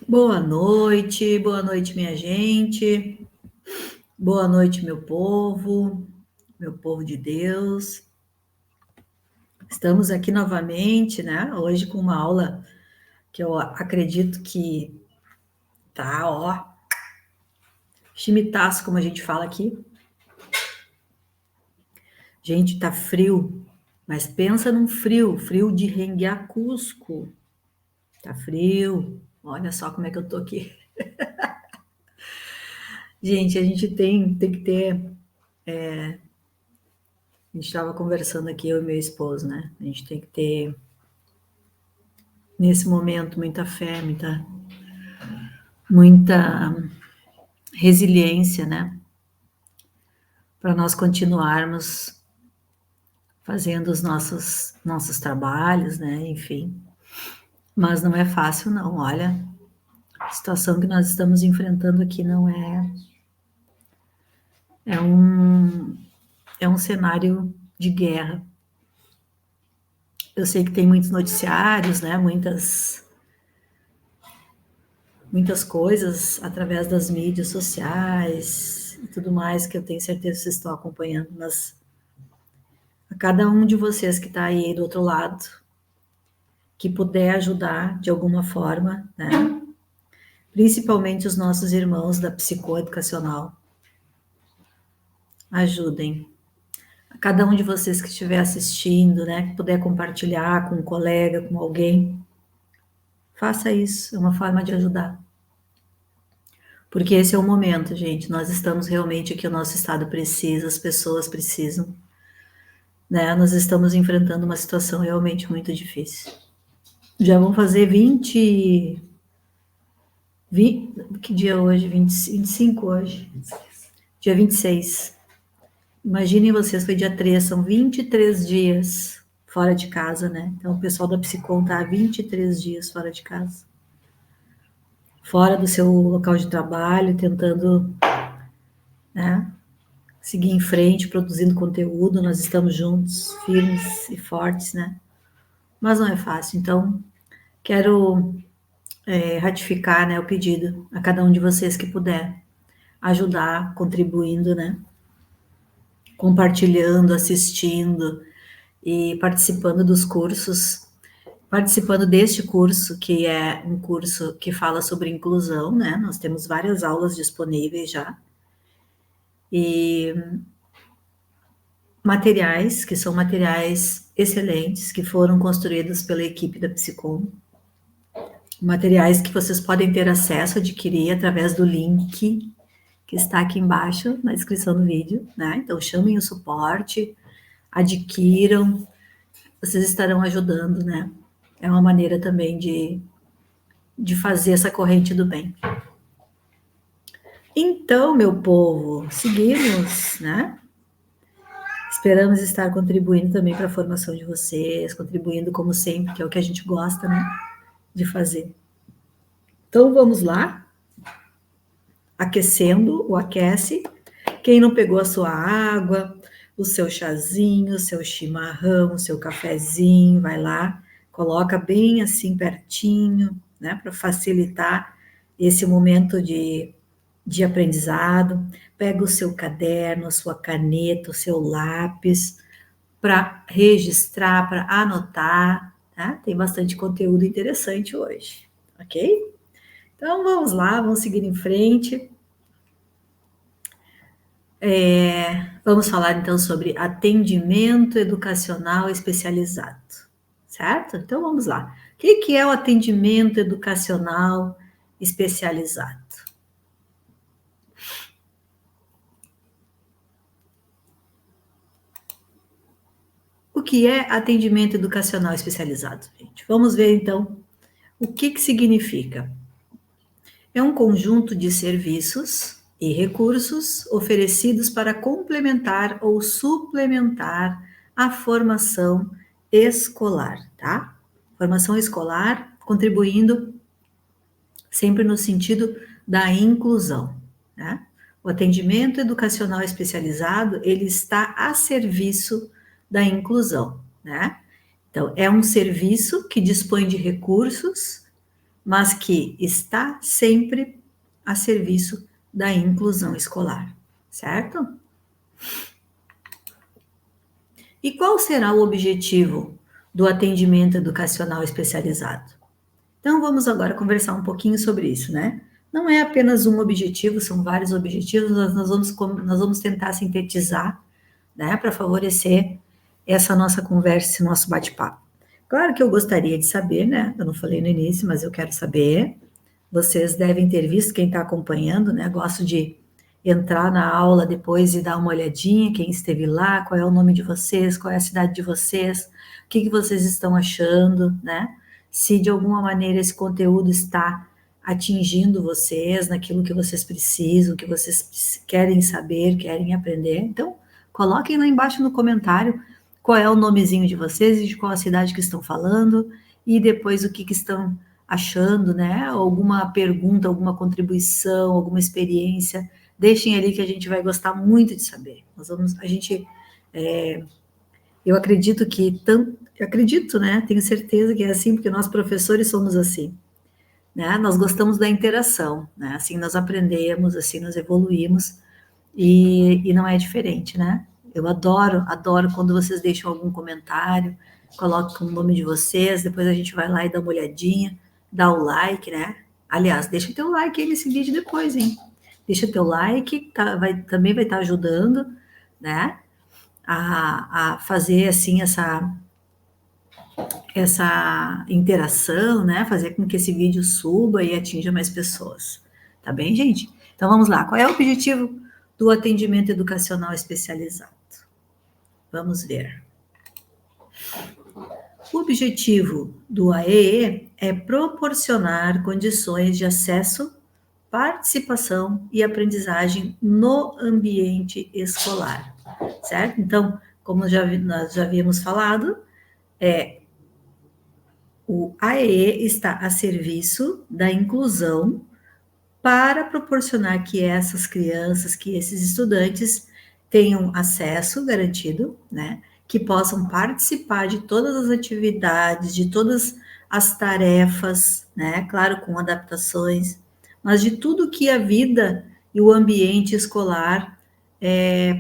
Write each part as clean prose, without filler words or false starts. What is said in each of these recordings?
Boa noite, minha gente. Boa noite, meu povo de Deus. Estamos aqui novamente, né? Hoje com uma aula que eu acredito que tá, ó, chimitaço, como a gente fala aqui. Gente, tá frio, mas pensa num frio de Renguiacusco. Tá frio. Olha só como é que eu tô aqui. Gente, a gente tem que ter. A gente estava conversando aqui, eu e meu esposo, né? A gente tem que ter, nesse momento, muita fé, muita resiliência, né? Para nós continuarmos fazendo os nossos trabalhos, né? Enfim. Mas não é fácil, não. Olha, a situação que nós estamos enfrentando aqui não é. É um cenário de guerra. Eu sei que tem muitos noticiários, né? Muitas coisas através das mídias sociais e tudo mais, que eu tenho certeza que vocês estão acompanhando, mas a cada um de vocês que está aí do outro lado, que puder ajudar de alguma forma, né? Principalmente os nossos irmãos da psicoeducacional, ajudem. A cada um de vocês que estiver assistindo, né, que puder compartilhar com um colega, com alguém, faça isso, é uma forma de ajudar. Porque esse é o momento, gente. Nós estamos realmente aqui, o nosso estado precisa, as pessoas precisam, né? Nós estamos enfrentando uma situação realmente muito difícil. Já vão fazer 20, que dia é hoje? 25 hoje? Dia 26. Imaginem vocês, foi dia 3, são 23 dias fora de casa, né? Então o pessoal da Psicom está há 23 dias fora de casa. Fora do seu local de trabalho, tentando, né, seguir em frente, produzindo conteúdo, nós estamos juntos, firmes e fortes, né? Mas não é fácil, então quero ratificar, né, o pedido a cada um de vocês que puder ajudar, contribuindo, né? Compartilhando, assistindo e participando dos cursos, participando deste curso, que é um curso que fala sobre inclusão, né? Nós temos várias aulas disponíveis já. E materiais, que são materiais excelentes, que foram construídos pela equipe da Psicom. Materiais que vocês podem ter acesso, adquirir através do link que está aqui embaixo na descrição do vídeo, né? Então chamem o suporte, adquiram, vocês estarão ajudando, né? É uma maneira também de fazer essa corrente do bem. Então, meu povo, seguimos, né? Esperamos estar contribuindo também para a formação de vocês, contribuindo como sempre, que é o que a gente gosta, né, de fazer. Então, vamos lá, aquecendo o aquece. Quem não pegou a sua água, o seu chazinho, o seu chimarrão, o seu cafezinho, vai lá, coloca bem assim pertinho, né, para facilitar esse momento de aprendizado. Pega o seu caderno, a sua caneta, o seu lápis, para registrar, para anotar, tá? Tem bastante conteúdo interessante hoje, ok? Então vamos lá, vamos seguir em frente. Vamos falar então sobre atendimento educacional especializado, certo? Então vamos lá. O que é o atendimento educacional especializado? O que é atendimento educacional especializado, gente? Vamos ver então o que significa. É um conjunto de serviços e recursos oferecidos para complementar ou suplementar a formação escolar, tá? Formação escolar contribuindo sempre no sentido da inclusão, né? O atendimento educacional especializado, ele está a serviço da inclusão, né? Então, é um serviço que dispõe de recursos, mas que está sempre a serviço da inclusão escolar, certo? E qual será o objetivo do atendimento educacional especializado? Então, vamos agora conversar um pouquinho sobre isso, né? Não é apenas um objetivo, são vários objetivos, nós vamos tentar sintetizar, né, para favorecer essa nossa conversa, esse nosso bate-papo. Claro que eu gostaria de saber, né? Eu não falei no início, mas eu quero saber. Vocês devem ter visto, quem está acompanhando, né? Gosto de entrar na aula depois e dar uma olhadinha, quem esteve lá, qual é o nome de vocês, qual é a cidade de vocês, o que vocês estão achando, né? Se de alguma maneira esse conteúdo está atingindo vocês, naquilo que vocês precisam, que vocês querem saber, querem aprender. Então, coloquem lá embaixo no comentário qual é o nomezinho de vocês e de qual a cidade que estão falando, e depois o que estão achando, né? Alguma pergunta, alguma contribuição, alguma experiência, deixem ali que a gente vai gostar muito de saber. Eu acredito né? Tenho certeza que é assim, porque nós professores somos assim, né? Nós gostamos da interação, né? Assim nós aprendemos, assim nós evoluímos, e não é diferente, né? Eu adoro quando vocês deixam algum comentário, colocam o nome de vocês, depois a gente vai lá e dá uma olhadinha, dá o like, né? Aliás, deixa teu like aí nesse vídeo depois, hein? Deixa teu like, também vai estar ajudando, né? A fazer, assim, essa interação, né? Fazer com que esse vídeo suba e atinja mais pessoas. Tá bem, gente? Então vamos lá. Qual é o objetivo do atendimento educacional especializado? Vamos ver. O objetivo do AEE é proporcionar condições de acesso, participação e aprendizagem no ambiente escolar, certo? Então, como nós já havíamos falado, o AEE está a serviço da inclusão para proporcionar que essas crianças, que esses estudantes tenham acesso garantido, né? Que possam participar de todas as atividades, de todas as tarefas, né? Claro, com adaptações, mas de tudo que a vida e o ambiente escolar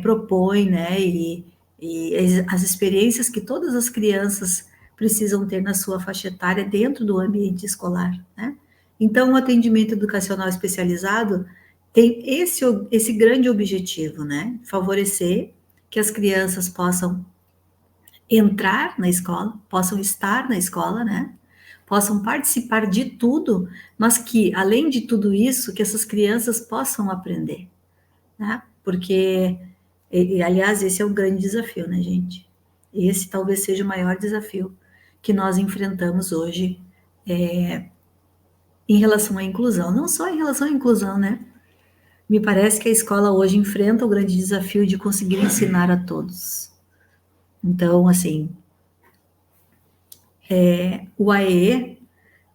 propõe, né? E as experiências que todas as crianças precisam ter na sua faixa etária dentro do ambiente escolar, né? Então, o atendimento educacional especializado tem esse grande objetivo, né? Favorecer que as crianças possam entrar na escola, possam estar na escola, né? Possam participar de tudo, mas que, além de tudo isso, que essas crianças possam aprender, né? Porque, aliás, esse é um grande desafio, né, gente? Esse talvez seja o maior desafio que nós enfrentamos hoje, em relação à inclusão, não só em relação à inclusão, né? Me parece que a escola hoje enfrenta o grande desafio de conseguir ensinar a todos. Então, assim, o AEE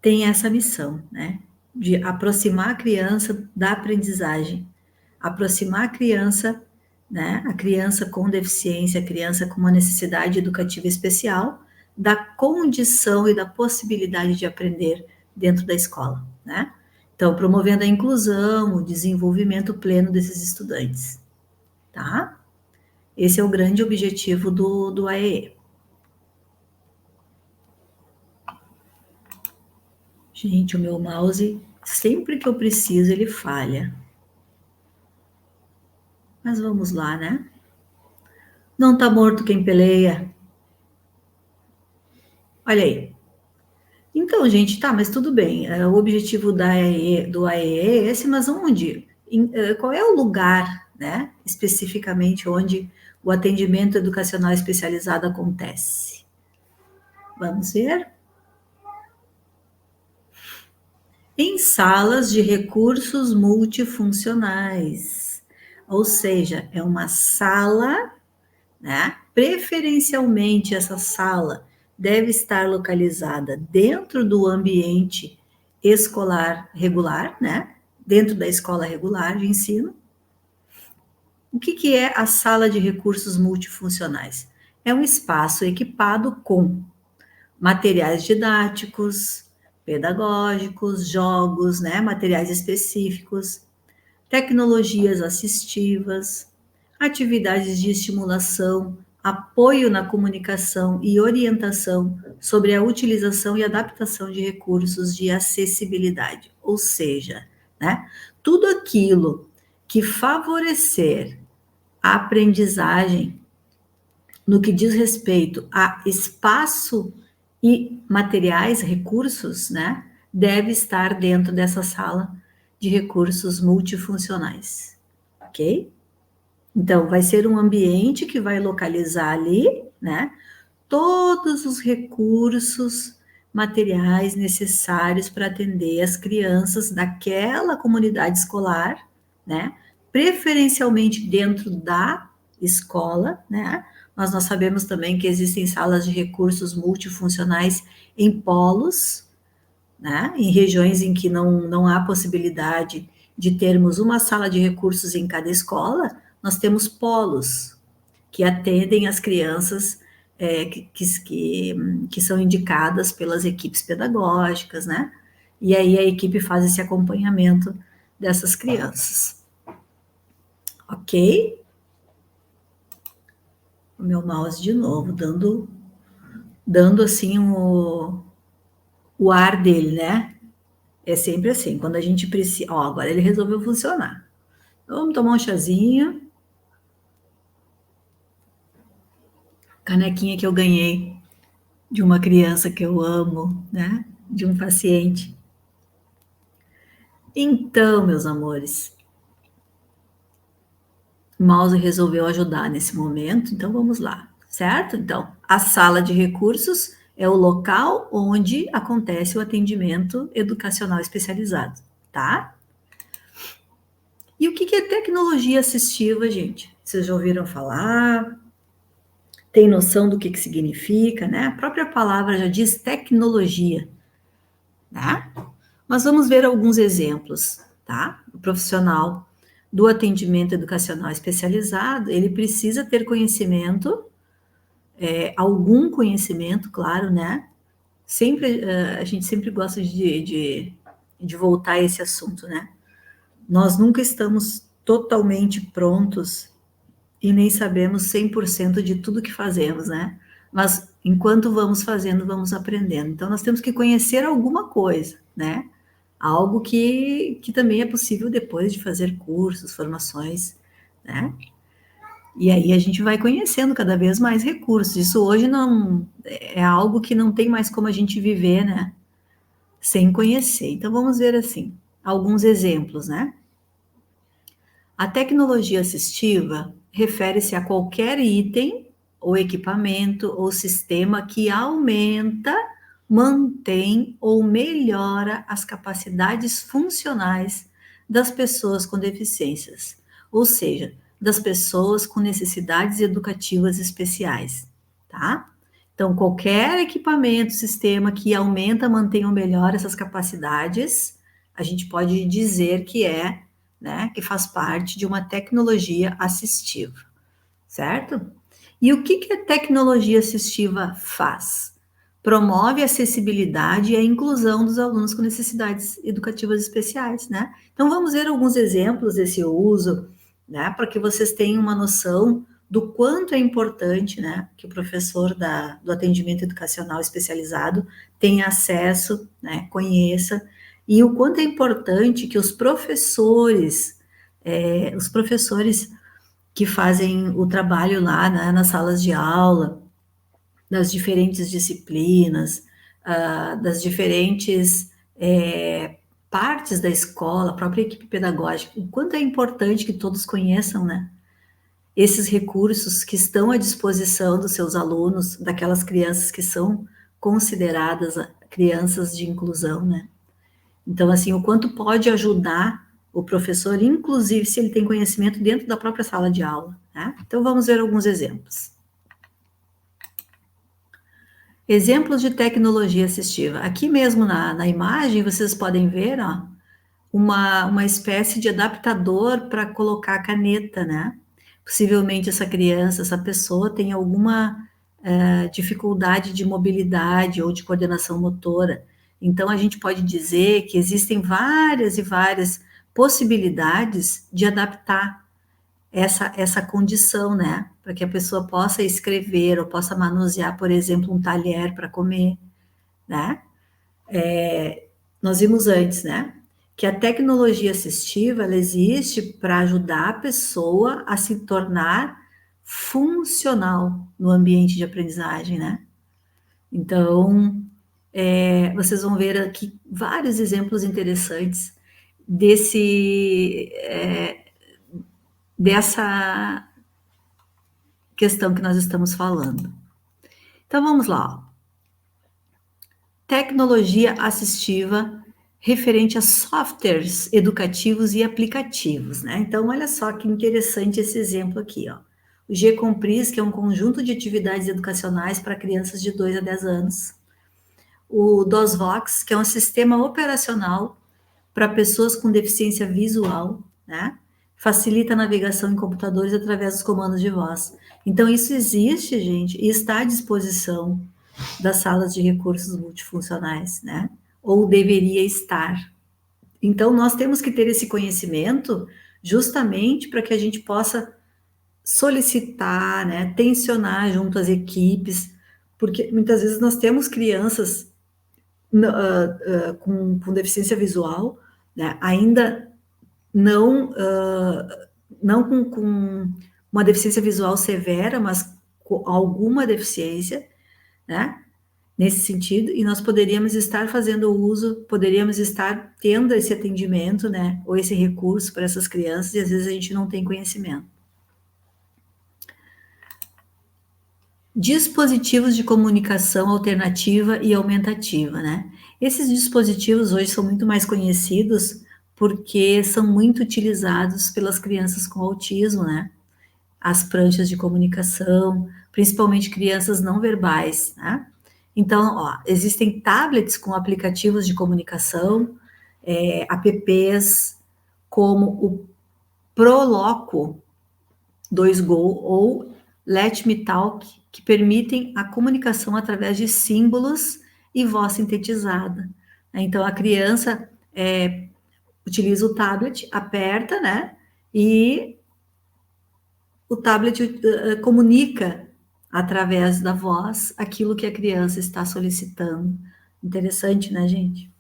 tem essa missão, né? De aproximar a criança da aprendizagem, aproximar a criança, né? A criança com deficiência, a criança com uma necessidade educativa especial, da condição e da possibilidade de aprender dentro da escola, né? Então, promovendo a inclusão, o desenvolvimento pleno desses estudantes, tá? Esse é o grande objetivo do AEE. Gente, o meu mouse, sempre que eu preciso, ele falha. Mas vamos lá, né? Não tá morto quem peleia. Olha aí. Então, gente, tá, mas tudo bem. O objetivo do AEE é esse, mas onde? Qual é o lugar, né? Especificamente onde o atendimento educacional especializado acontece? Vamos ver? Em salas de recursos multifuncionais. Ou seja, é uma sala, né? Preferencialmente, essa sala deve estar localizada dentro do ambiente escolar regular, né? Dentro da escola regular de ensino. O que é a sala de recursos multifuncionais? É um espaço equipado com materiais didáticos, pedagógicos, jogos, né, materiais específicos, tecnologias assistivas, atividades de estimulação, apoio na comunicação e orientação sobre a utilização e adaptação de recursos de acessibilidade, ou seja, né, tudo aquilo que favorecer a aprendizagem no que diz respeito a espaço e materiais, recursos, né, deve estar dentro dessa sala de recursos multifuncionais, ok? Então, vai ser um ambiente que vai localizar ali, né, todos os recursos materiais necessários para atender as crianças daquela comunidade escolar, né, preferencialmente dentro da escola, né, mas nós sabemos também que existem salas de recursos multifuncionais em polos, né, em regiões em que não há possibilidade de termos uma sala de recursos em cada escola, nós temos polos que atendem as crianças que são indicadas pelas equipes pedagógicas, né? E aí a equipe faz esse acompanhamento dessas crianças. Ok? O meu mouse de novo, dando assim o ar dele, né? É sempre assim, quando a gente precisa. Ó, agora ele resolveu funcionar. Então, vamos tomar um chazinho. Canequinha que eu ganhei de uma criança que eu amo, né? De um paciente. Então, meus amores, o mouse resolveu ajudar nesse momento, então vamos lá, certo? Então, a sala de recursos é o local onde acontece o atendimento educacional especializado, tá? E o que é tecnologia assistiva, gente? Vocês já ouviram falar? Tem noção do que significa, né? A própria palavra já diz tecnologia, né? Mas vamos ver alguns exemplos, tá? O profissional do atendimento educacional especializado, ele precisa ter conhecimento, algum conhecimento, claro, né? Sempre, a gente sempre gosta de voltar a esse assunto, né? Nós nunca estamos totalmente prontos e nem sabemos 100% de tudo que fazemos, né? Mas enquanto vamos fazendo, vamos aprendendo. Então, nós temos que conhecer alguma coisa, né? Algo que também é possível depois de fazer cursos, formações, né? E aí a gente vai conhecendo cada vez mais recursos. Isso hoje não é algo que não tem mais como a gente viver, né? Sem conhecer. Então vamos ver assim, alguns exemplos, né? A tecnologia assistiva refere-se a qualquer item ou equipamento ou sistema que aumenta, mantém ou melhora as capacidades funcionais das pessoas com deficiências, ou seja, das pessoas com necessidades educativas especiais, tá? Então, qualquer equipamento, sistema que aumenta, mantém ou melhora essas capacidades, a gente pode dizer que né, que faz parte de uma tecnologia assistiva, certo? E o que a tecnologia assistiva faz? Promove a acessibilidade e a inclusão dos alunos com necessidades educativas especiais, né? Então, vamos ver alguns exemplos desse uso, né, para que vocês tenham uma noção do quanto é importante, né, que o professor do atendimento educacional especializado tenha acesso, né, conheça, e o quanto é importante que os professores que fazem o trabalho lá, né, nas salas de aula, das diferentes disciplinas, das diferentes partes da escola, a própria equipe pedagógica, o quanto é importante que todos conheçam, né, esses recursos que estão à disposição dos seus alunos, daquelas crianças que são consideradas crianças de inclusão, né? Então, assim, o quanto pode ajudar o professor, inclusive se ele tem conhecimento dentro da própria sala de aula, né? Então, vamos ver alguns exemplos. Exemplos de tecnologia assistiva. Aqui mesmo na imagem, vocês podem ver, ó, uma espécie de adaptador para colocar a caneta, né? Possivelmente essa criança, essa pessoa tem alguma dificuldade de mobilidade ou de coordenação motora. Então, a gente pode dizer que existem várias e várias possibilidades de adaptar essa condição, né? Para que a pessoa possa escrever ou possa manusear, por exemplo, um talher para comer, né? Nós vimos antes, né? Que a tecnologia assistiva, ela existe para ajudar a pessoa a se tornar funcional no ambiente de aprendizagem, né? Então, vocês vão ver aqui vários exemplos interessantes dessa questão que nós estamos falando. Então, vamos lá. Tecnologia assistiva referente a softwares educativos e aplicativos, né? Então, olha só que interessante esse exemplo aqui, ó. O G-Compris, que é um conjunto de atividades educacionais para crianças de 2 a 10 anos. O DOSVox, que é um sistema operacional para pessoas com deficiência visual, né? Facilita a navegação em computadores através dos comandos de voz. Então, isso existe, gente, e está à disposição das salas de recursos multifuncionais, né? Ou deveria estar. Então, nós temos que ter esse conhecimento justamente para que a gente possa solicitar, né? Tensionar junto às equipes, porque muitas vezes nós temos crianças com deficiência visual, né? Ainda não com uma deficiência visual severa, mas com alguma deficiência, né? Nesse sentido, e nós poderíamos estar fazendo uso, poderíamos estar tendo esse atendimento, né? Ou esse recurso para essas crianças, e às vezes a gente não tem conhecimento. Dispositivos de comunicação alternativa e aumentativa, né? Esses dispositivos hoje são muito mais conhecidos porque são muito utilizados pelas crianças com autismo, né? As pranchas de comunicação, principalmente crianças não verbais, né? Então, ó, existem tablets com aplicativos de comunicação, apps como o Proloco 2Go ou Let Me Talk, que permitem a comunicação através de símbolos e voz sintetizada. Então, a criança utiliza o tablet, aperta, né? E o tablet comunica através da voz aquilo que a criança está solicitando. Interessante, né, gente?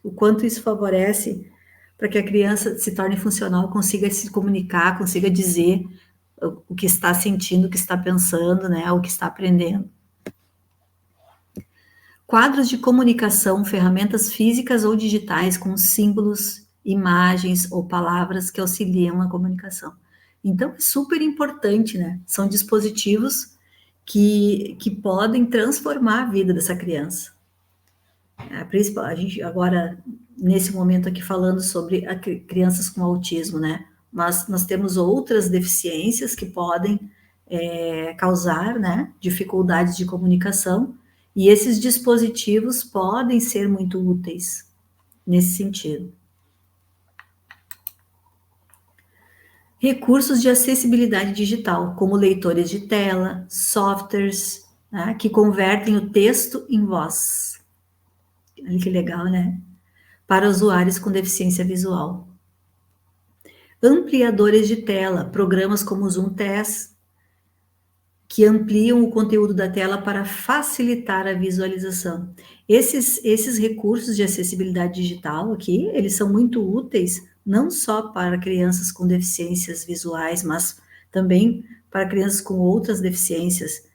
O quanto isso favorece para que a criança se torne funcional, consiga se comunicar, consiga dizer o que está sentindo, o que está pensando, né, o que está aprendendo. Quadros de comunicação, ferramentas físicas ou digitais com símbolos, imagens ou palavras que auxiliam a comunicação. Então, é super importante, né? São dispositivos que podem transformar a vida dessa criança. A gente agora, nesse momento aqui, falando sobre crianças com autismo, né? Mas nós temos outras deficiências que podem causar, né, dificuldades de comunicação, e esses dispositivos podem ser muito úteis nesse sentido. Recursos de acessibilidade digital, como leitores de tela, softwares, né, que convertem o texto em voz. Olha que legal, né? Para usuários com deficiência visual. Ampliadores de tela, programas como o Zoom Test, que ampliam o conteúdo da tela para facilitar a visualização. Esses recursos de acessibilidade digital aqui, eles são muito úteis, não só para crianças com deficiências visuais, mas também para crianças com outras deficiências,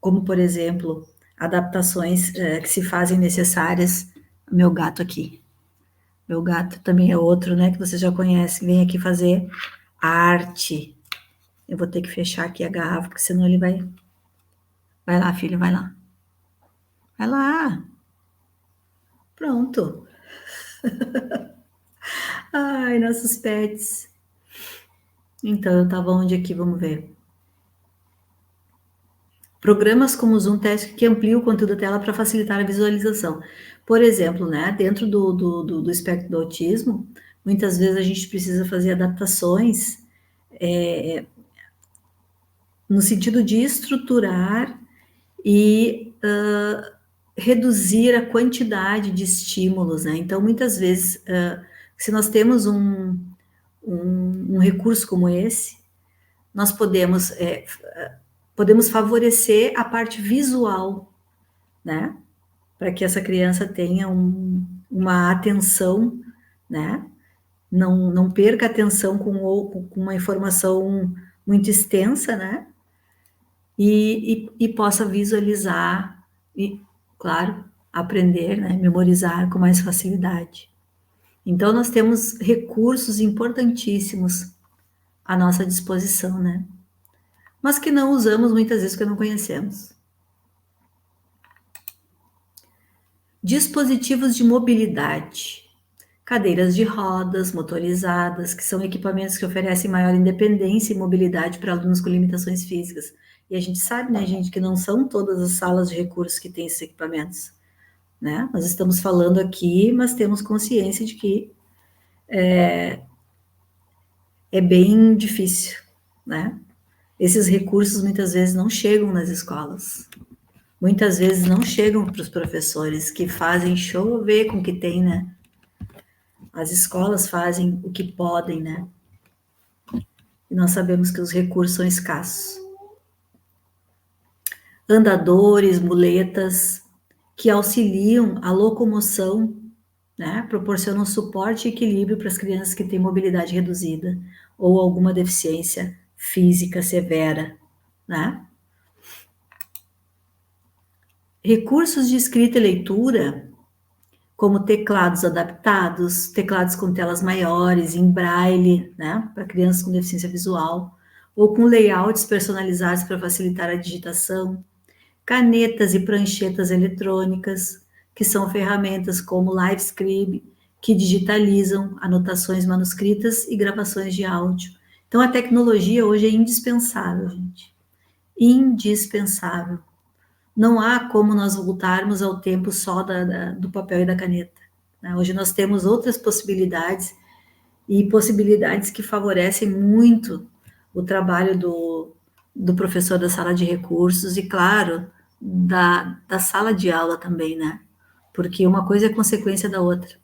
como, por exemplo, adaptações que se fazem necessárias. Meu gato aqui. Meu gato também é outro, né, que vocês já conhecem, vem aqui fazer arte. Eu vou ter que fechar aqui a garrafa, porque senão ele vai... Vai lá, filho, vai lá. Vai lá. Pronto. Ai, nossos pets. Então, eu estava onde aqui? Vamos ver. Programas como o Zoom Test que ampliam o conteúdo da tela para facilitar a visualização. Por exemplo, né, dentro do espectro do autismo, muitas vezes a gente precisa fazer adaptações no sentido de estruturar e reduzir a quantidade de estímulos, né? Então, muitas vezes, se nós temos um recurso como esse, nós podemos favorecer a parte visual, né? Para que essa criança tenha uma atenção, né? Não perca a atenção com uma informação muito extensa, né? E possa visualizar e, claro, aprender, né? Memorizar com mais facilidade. Então, nós temos recursos importantíssimos à nossa disposição, né? Mas que não usamos muitas vezes porque não conhecemos. Dispositivos de mobilidade. Cadeiras de rodas motorizadas, que são equipamentos que oferecem maior independência e mobilidade para alunos com limitações físicas. E a gente sabe, né, gente, que não são todas as salas de recursos que têm esses equipamentos, né? Nós estamos falando aqui, mas temos consciência de que é bem difícil, né? Esses recursos muitas vezes não chegam nas escolas. Muitas vezes não chegam para os professores, que fazem chover com o que tem, né? As escolas fazem o que podem, né? E nós sabemos que os recursos são escassos. Andadores, muletas, que auxiliam a locomoção, né? Proporcionam suporte e equilíbrio para as crianças que têm mobilidade reduzida ou alguma deficiência física severa, né? Recursos de escrita e leitura, como teclados adaptados, teclados com telas maiores, em braille, né, para crianças com deficiência visual, ou com layouts personalizados para facilitar a digitação, canetas e pranchetas eletrônicas, que são ferramentas como LiveScribe, que digitalizam anotações manuscritas e gravações de áudio. Então, a tecnologia hoje é indispensável, gente. Indispensável. Não há como nós voltarmos ao tempo só do papel e da caneta, né? Hoje nós temos outras possibilidades e possibilidades que favorecem muito o trabalho do professor da sala de recursos e, claro, da sala de aula também, né? Porque uma coisa é consequência da outra.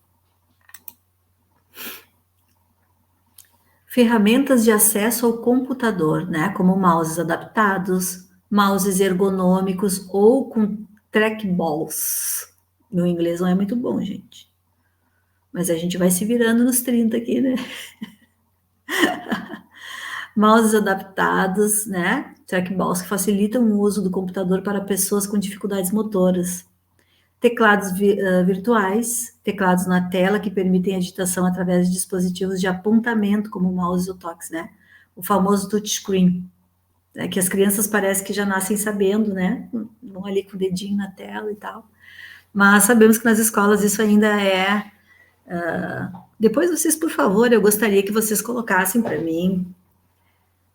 Ferramentas de acesso ao computador, né? Como mouses adaptados, mouses ergonômicos ou com trackballs. Meu inglês não é muito bom, gente. Mas a gente vai se virando nos 30 aqui, né? Mouses adaptados, né? Trackballs que facilitam o uso do computador para pessoas com dificuldades motoras. Teclados virtuais, teclados na tela que permitem a digitação através de dispositivos de apontamento, como o mouse ou toques, né? O famoso touchscreen, né? Que as crianças parecem que já nascem sabendo, né? Vão ali com o dedinho na tela e tal. Mas sabemos que nas escolas isso ainda é... depois vocês, por favor, eu gostaria que vocês colocassem para mim,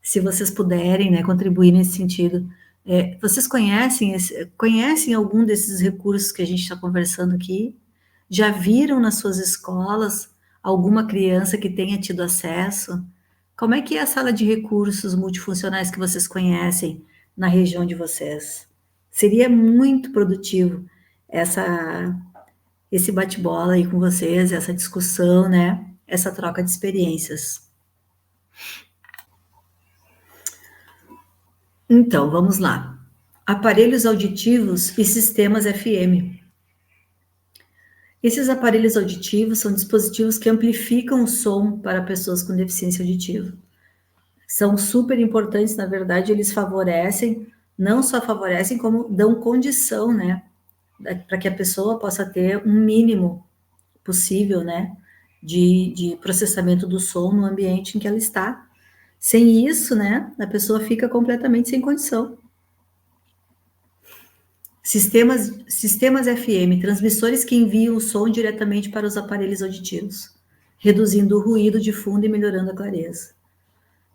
se vocês puderem, né, contribuir nesse sentido. Vocês conhecem algum desses recursos que a gente está conversando aqui? Já viram nas suas escolas alguma criança que tenha tido acesso? Como é que é a sala de recursos multifuncionais que vocês conhecem na região de vocês? Seria muito produtivo esse bate-bola aí com vocês, essa discussão, né? Essa troca de experiências. Então, vamos lá. Aparelhos auditivos e sistemas FM. Esses aparelhos auditivos são dispositivos que amplificam o som para pessoas com deficiência auditiva. São super importantes, na verdade, eles favorecem, não só favorecem, como dão condição, né, para que a pessoa possa ter um mínimo possível, né, de processamento do som no ambiente em que ela está. Sem isso, né, a pessoa fica completamente sem condição. Sistemas FM, transmissores que enviam o som diretamente para os aparelhos auditivos, reduzindo o ruído de fundo e melhorando a clareza.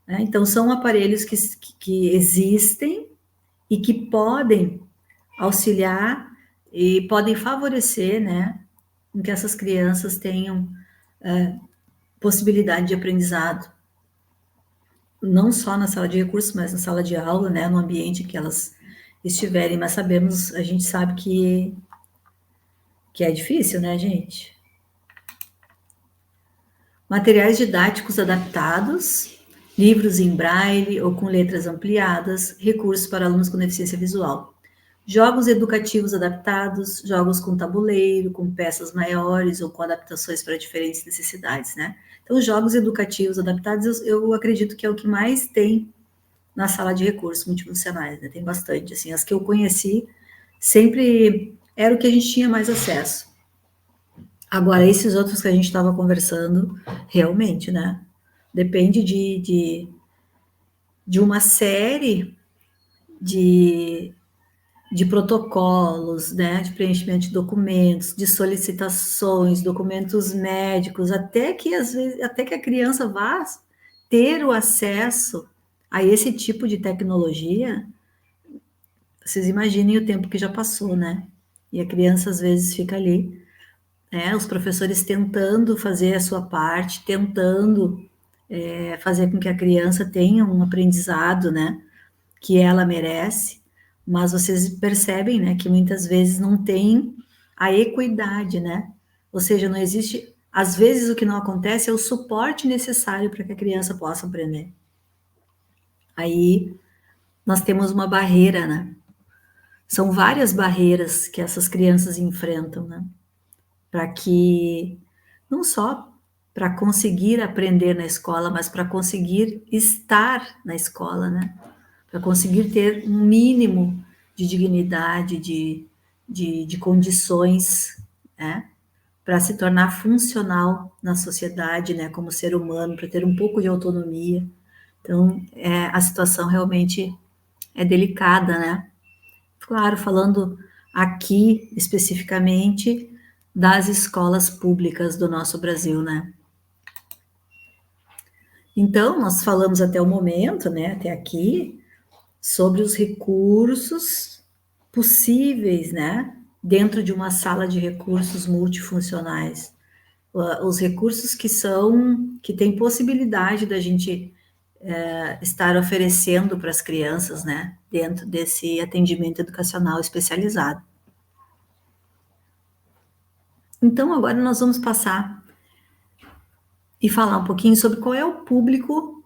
Então, são aparelhos que existem e que podem auxiliar e podem favorecer, né, com que essas crianças tenham possibilidade de aprendizado, não só na sala de recursos, mas na sala de aula, né, no ambiente que elas estiverem, mas a gente sabe que que é difícil, né, gente? Materiais didáticos adaptados, livros em braille ou com letras ampliadas, recursos para alunos com deficiência visual. Jogos educativos adaptados, jogos com tabuleiro, com peças maiores ou com adaptações para diferentes necessidades, né? Então, jogos educativos adaptados, eu acredito que é o que mais tem na sala de recursos multifuncionais, né? Tem bastante, assim, as que eu conheci sempre era o que a gente tinha mais acesso. Agora, esses outros que a gente estava conversando, realmente, né? Depende de uma série de protocolos, né? De preenchimento de documentos, de solicitações, documentos médicos, até que às vezes, até que a criança vá ter o acesso a esse tipo de tecnologia. Vocês imaginem o tempo que já passou, né? E a criança às vezes fica ali, né? Os professores tentando fazer a sua parte, tentando fazer com que a criança tenha um aprendizado, né? Que ela merece, mas vocês percebem, né? Que muitas vezes não tem a equidade, né? Ou seja, não existe. Às vezes o que não acontece é o suporte necessário para que a criança possa aprender. Aí nós temos uma barreira, né? São várias barreiras que essas crianças enfrentam, né? Para que, não só para conseguir aprender na escola, mas para conseguir estar na escola, né? Para conseguir ter um mínimo de dignidade, de condições, né? Para se tornar funcional na sociedade, né? Como ser humano, para ter um pouco de autonomia. Então, a situação realmente é delicada, né? Claro, falando aqui especificamente das escolas públicas do nosso Brasil, né? Então, nós falamos até o momento, né, até aqui, sobre os recursos possíveis, né, dentro de uma sala de recursos multifuncionais. Os recursos que têm possibilidade da gente estar oferecendo para as crianças, né, dentro desse atendimento educacional especializado. Então, agora nós vamos passar e falar um pouquinho sobre qual é o público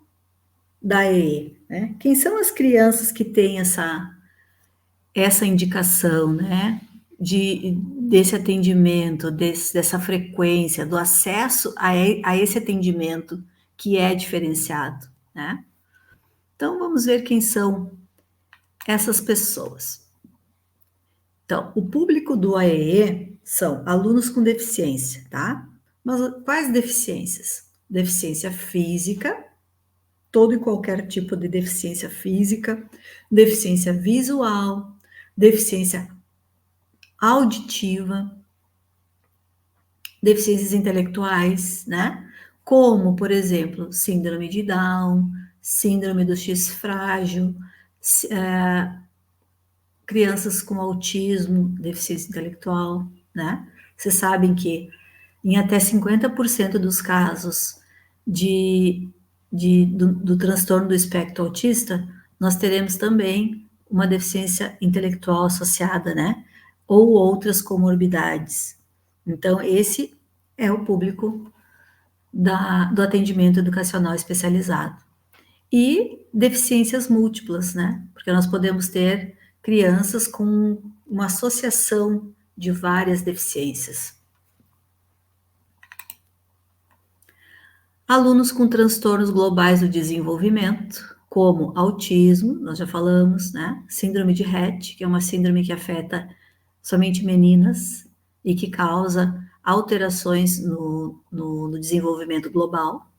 da EE, né? Quem são as crianças que têm essa indicação, né? Desse atendimento, dessa frequência, do acesso a esse atendimento que é diferenciado, né? Então, vamos ver quem são essas pessoas. Então, o público do AEE são alunos com deficiência, tá? Mas quais deficiências? Deficiência física, todo e qualquer tipo de deficiência física, deficiência visual, deficiência auditiva, deficiências intelectuais, né? Como, por exemplo, síndrome de Down, síndrome do X frágil, crianças com autismo, deficiência intelectual, né? Vocês sabem que em até 50% dos casos do transtorno do espectro autista, nós teremos também uma deficiência intelectual associada, né? Ou outras comorbidades. Então, esse é o público do atendimento educacional especializado. E deficiências múltiplas, né? Porque nós podemos ter crianças com uma associação de várias deficiências. Alunos com transtornos globais do desenvolvimento, como autismo, nós já falamos, né? Síndrome de Rett, que é uma síndrome que afeta somente meninas e que causa alterações no desenvolvimento global.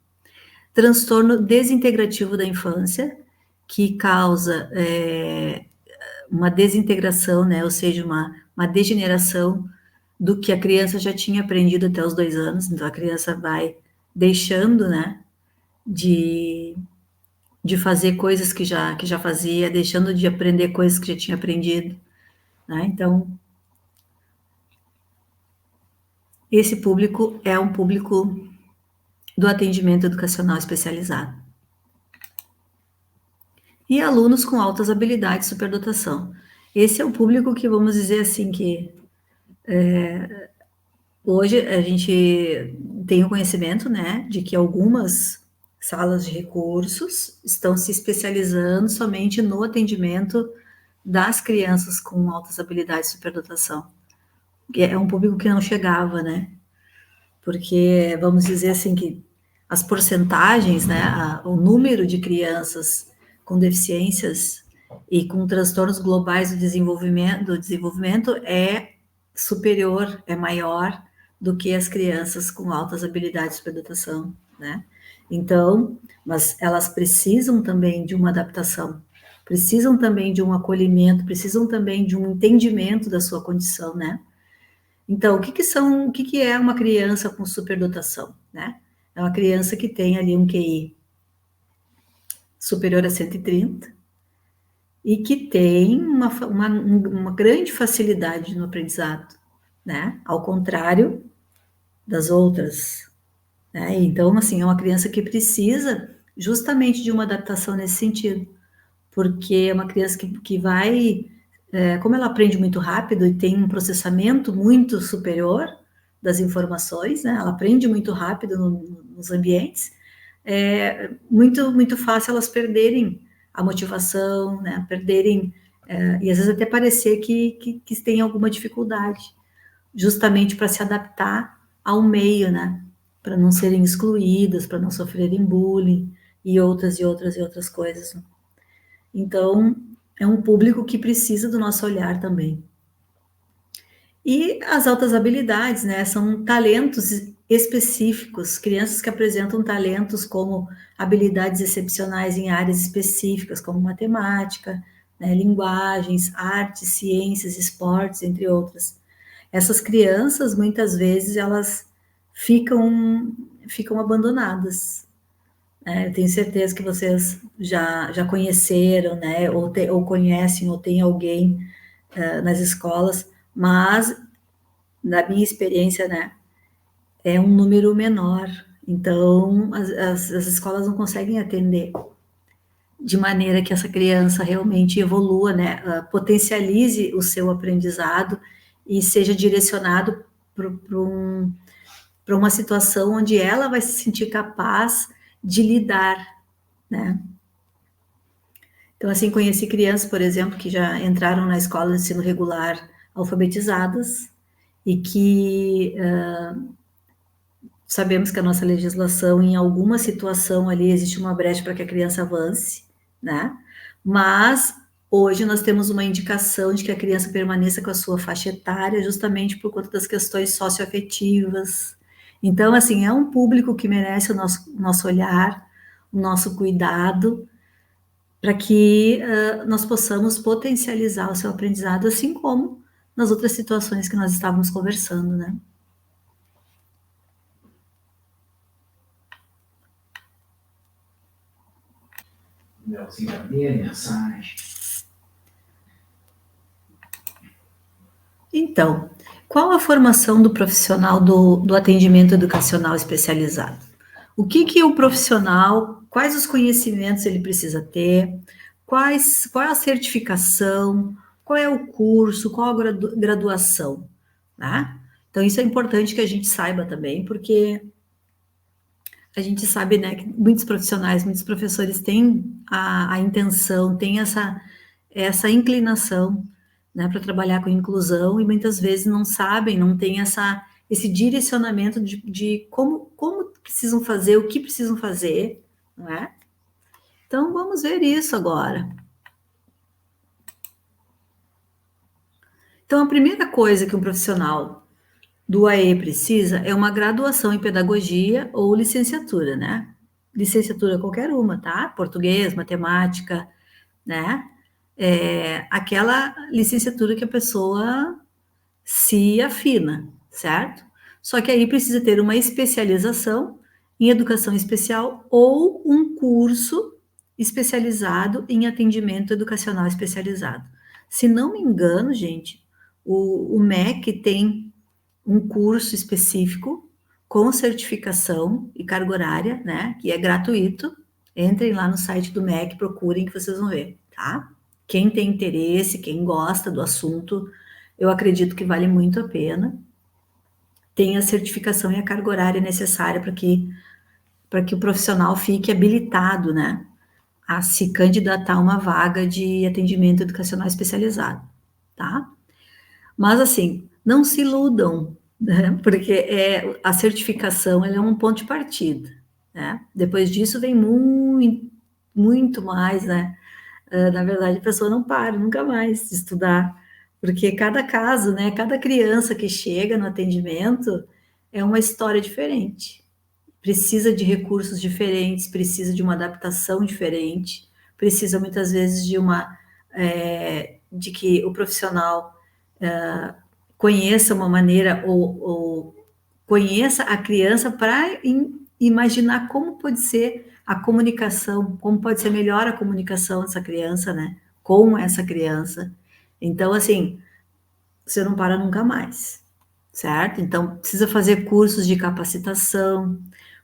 Transtorno desintegrativo da infância, que causa uma desintegração, né? Ou seja, uma degeneração do que a criança já tinha aprendido até os 2 anos. Então, a criança vai deixando, né, de fazer coisas que já fazia, deixando de aprender coisas que já tinha aprendido, né? Então, esse público é um público do atendimento educacional especializado. E alunos com altas habilidades de superdotação. Esse é o público que, vamos dizer assim, que hoje a gente tem o conhecimento, né, de que algumas salas de recursos estão se especializando somente no atendimento das crianças com altas habilidades de superdotação. Que é um público que não chegava, né? Porque vamos dizer assim que as porcentagens, né, o número de crianças com deficiências e com transtornos globais do desenvolvimento é superior, é maior do que as crianças com altas habilidades de superdotação, né? Então, mas elas precisam também de uma adaptação, precisam também de um acolhimento, precisam também de um entendimento da sua condição, né? Então, o que é uma criança com superdotação, né? É uma criança que tem ali um QI superior a 130 e que tem uma grande facilidade no aprendizado, né? Ao contrário das outras, né? Então, assim, é uma criança que precisa justamente de uma adaptação nesse sentido, porque é uma criança que vai, como ela aprende muito rápido e tem um processamento muito superior das informações, né? Ela aprende muito rápido nos ambientes, é muito fácil elas perderem a motivação, né? Perderem, e às vezes até parecer que tem alguma dificuldade, justamente para se adaptar ao meio, né? Para não serem excluídas, para não sofrerem bullying e outras coisas. Então, é um público que precisa do nosso olhar também. E as altas habilidades, né, são talentos específicos, crianças que apresentam talentos como habilidades excepcionais em áreas específicas, como matemática, né, linguagens, artes, ciências, esportes, entre outras. Essas crianças, muitas vezes, elas ficam abandonadas. Eu tenho certeza que vocês já conheceram, né, ou conhecem, ou tem alguém nas escolas, mas, na minha experiência, né, é um número menor. Então, as escolas não conseguem atender de maneira que essa criança realmente evolua, né, potencialize o seu aprendizado e seja direcionado para uma situação onde ela vai se sentir capaz de lidar, né? Então, assim, conheci crianças, por exemplo, que já entraram na escola de ensino regular alfabetizadas e que sabemos que a nossa legislação, em alguma situação ali, existe uma brecha para que a criança avance, né? Mas hoje nós temos uma indicação de que a criança permaneça com a sua faixa etária justamente por conta das questões socioafetivas. Então, assim, é um público que merece o nosso olhar, o nosso cuidado, para que nós possamos potencializar o seu aprendizado, assim como nas outras situações que nós estávamos conversando, né? Melzinho da minha mensagem. Então, qual a formação do profissional do atendimento educacional especializado? O que o profissional, quais os conhecimentos ele precisa ter, qual é a certificação, qual é o curso, qual a graduação, né? Então, isso é importante que a gente saiba também, porque a gente sabe, né, que muitos profissionais, muitos professores têm a intenção, têm essa inclinação, né, para trabalhar com inclusão e muitas vezes não sabem, não têm esse direcionamento de como precisam fazer, o que precisam fazer, não é? Então, vamos ver isso agora. Então, a primeira coisa que um profissional do AE precisa é uma graduação em pedagogia ou licenciatura, né? Licenciatura qualquer uma, tá? Português, matemática, né? Aquela licenciatura que a pessoa se afina, certo? Só que aí precisa ter uma especialização em educação especial ou um curso especializado em atendimento educacional especializado. Se não me engano, gente, o MEC tem um curso específico com certificação e carga horária, né? Que é gratuito. Entrem lá no site do MEC, procurem que vocês vão ver, tá? Quem tem interesse, quem gosta do assunto, eu acredito que vale muito a pena. tem a certificação e a carga horária necessária para que o profissional fique habilitado, né, a se candidatar a uma vaga de atendimento educacional especializado, tá? Mas, assim, não se iludam, né, porque a certificação ela é um ponto de partida, né? Depois disso vem muito mais, né? Na verdade, a pessoa não para nunca mais de estudar, porque cada caso, né, cada criança que chega no atendimento é uma história diferente. Precisa de recursos diferentes, precisa de uma adaptação diferente, precisa muitas vezes de que o profissional conheça uma maneira ou conheça a criança para imaginar como pode ser a comunicação, como pode ser melhor a comunicação dessa criança, né, com essa criança. Então, assim, você não para nunca mais, certo? Então, precisa fazer cursos de capacitação,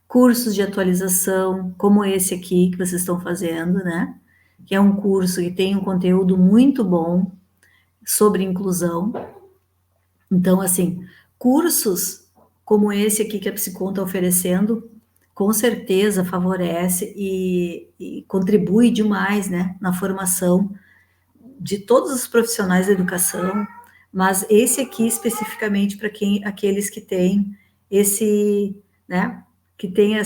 cursos de atualização, como esse aqui que vocês estão fazendo, né? Que é um curso que tem um conteúdo muito bom sobre inclusão. Então, assim, cursos como esse aqui que a Psicom está oferecendo, com certeza favorece e contribui demais, né, na formação de todos os profissionais da educação, mas esse aqui especificamente para aqueles que têm esse, né, que tem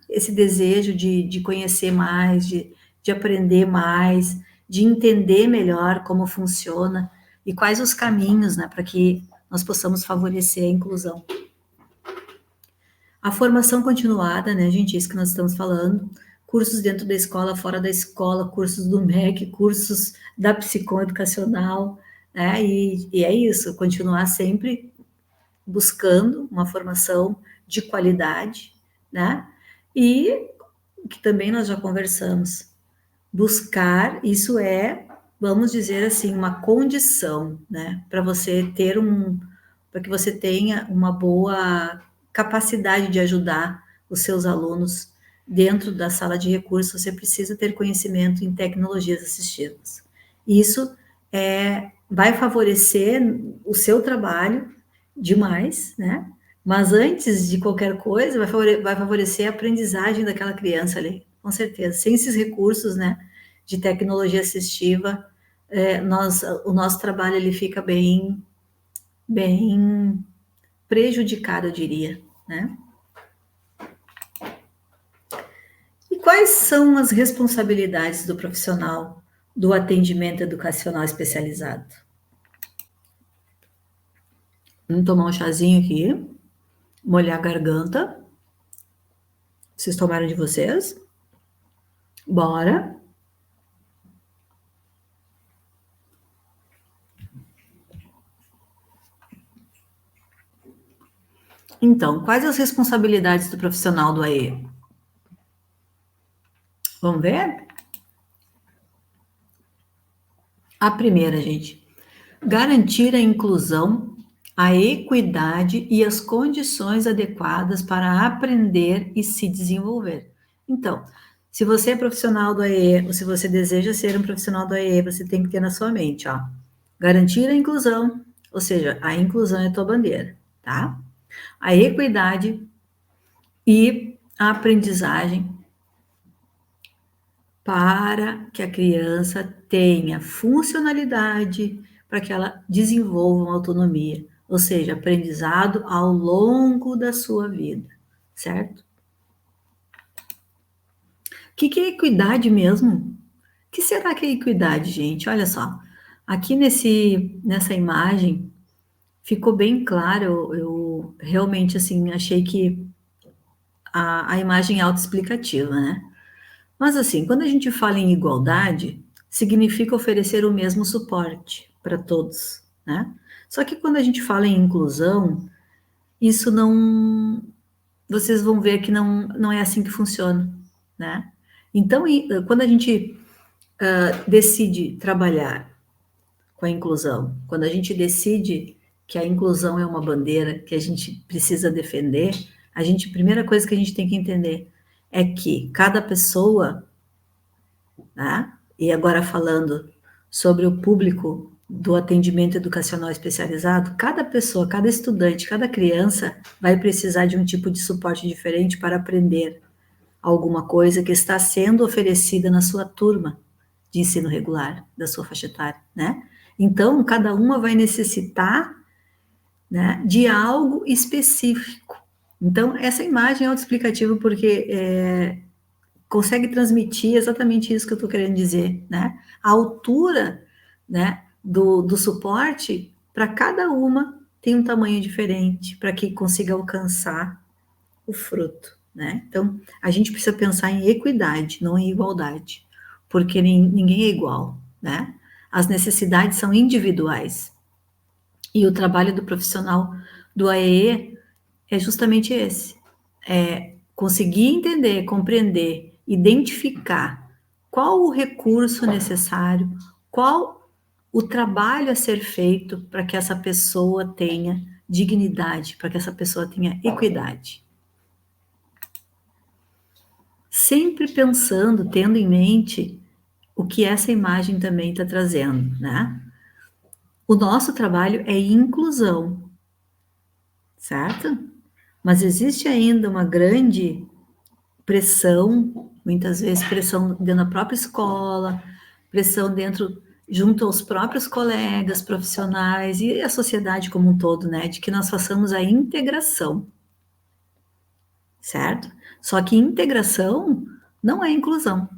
esse desejo de conhecer mais, de aprender mais, de entender melhor como funciona e quais os caminhos, né, para que nós possamos favorecer a inclusão. A formação continuada, né, gente, isso que nós estamos falando, cursos dentro da escola, fora da escola, cursos do MEC, cursos da psicoeducacional, né, e é isso, continuar sempre buscando uma formação de qualidade, né, e que também nós já conversamos, buscar, isso vamos dizer assim, uma condição, né, para que você tenha uma boa capacidade de ajudar os seus alunos dentro da sala de recursos, você precisa ter conhecimento em tecnologias assistivas. Isso vai favorecer o seu trabalho demais, né? Mas antes de qualquer coisa, vai favorecer a aprendizagem daquela criança ali, com certeza. Sem esses recursos, né, de tecnologia assistiva, o nosso trabalho ele fica bem prejudicado, eu diria, né? E quais são as responsabilidades do profissional do atendimento educacional especializado? Vamos tomar um chazinho aqui, molhar a garganta. Vocês tomaram de vocês? Bora! Então, quais as responsabilidades do profissional do AE? Vamos ver? A primeira, gente, garantir a inclusão, a equidade e as condições adequadas para aprender e se desenvolver. Então, se você é profissional do AE, ou se você deseja ser um profissional do AE, você tem que ter na sua mente, ó, garantir a inclusão, ou seja, a inclusão é a tua bandeira, tá? A equidade e a aprendizagem para que a criança tenha funcionalidade, para que ela desenvolva uma autonomia, ou seja, aprendizado ao longo da sua vida, certo? O que é equidade mesmo? O que será que é equidade, gente? Olha só, aqui nessa imagem ficou bem claro, eu realmente, assim, achei que a imagem é autoexplicativa, né? Mas assim, quando a gente fala em igualdade, significa oferecer o mesmo suporte para todos, né? Só que quando a gente fala em inclusão, isso não, vocês vão ver que não é assim que funciona, né? Então, quando a gente decide trabalhar com a inclusão, quando a gente decide que a inclusão é uma bandeira que a gente precisa defender, a primeira coisa que a gente tem que entender é que cada pessoa, né? E agora falando sobre o público do atendimento educacional especializado, cada pessoa, cada estudante, cada criança vai precisar de um tipo de suporte diferente para aprender alguma coisa que está sendo oferecida na sua turma de ensino regular, da sua faixa etária, né? Então, cada uma vai necessitar, né, de algo específico. Então, essa imagem é autoexplicativa porque consegue transmitir exatamente isso que eu estou querendo dizer, né? A altura, né, do suporte para cada uma tem um tamanho diferente para que consiga alcançar o fruto, né? Então, a gente precisa pensar em equidade, não em igualdade, porque ninguém é igual, né? As necessidades são individuais. E o trabalho do profissional do AEE é justamente esse, é conseguir entender, compreender, identificar qual o recurso necessário, qual o trabalho a ser feito para que essa pessoa tenha dignidade, para que essa pessoa tenha equidade. Sempre pensando, tendo em mente o que essa imagem também está trazendo, né? O nosso trabalho é inclusão, certo? Mas existe ainda uma grande pressão, muitas vezes pressão dentro da própria escola, pressão junto aos próprios colegas profissionais e a sociedade como um todo, né? De que nós façamos a integração, certo? Só que integração não é inclusão.